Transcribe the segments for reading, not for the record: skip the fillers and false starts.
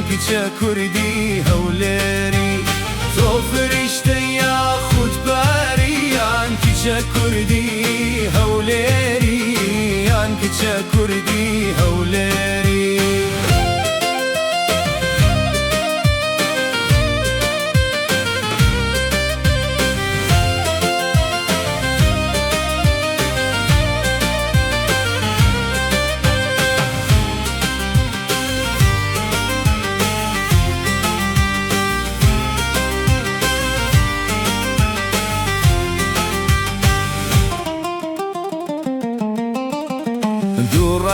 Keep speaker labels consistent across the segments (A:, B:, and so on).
A: کچە کوردی هەولێری تۆ فریشتە یاخود باری یان کچە کوردی هەولێری یان کچە کوردی هەولێری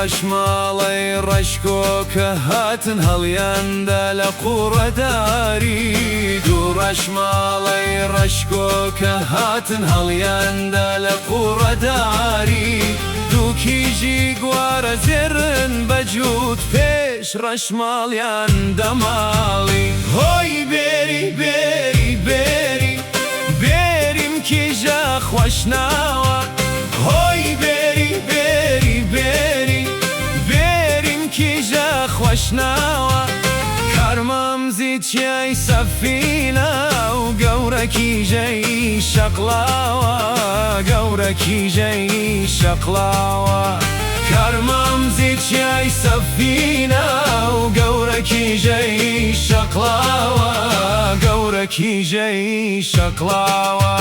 A: ڕەشماڵەی ڕەشکۆکە هاتن هەڵیاندا لە قوڕەداری دوو ڕەشماڵەی ڕەشکۆکە هاتن هەڵیاندا لە قوڕەداری دوو کیژی گوارە زێرن بەجووت پێش ڕەشماڵیان دەماڵی هۆی بێری بێری بێری بێریم کیژە خۆشناوە هۆی بێری بێری بێری کیژە خۆشناوە کارمەمزی چیای سەفینە و گەورە کیژەی شەقڵاوە گەورە کیژەی شەقڵاوە کارمەمزی چیای سەفینە و گەورە کیژەی شەقڵاوە گەورە کیژەی شەقڵاوە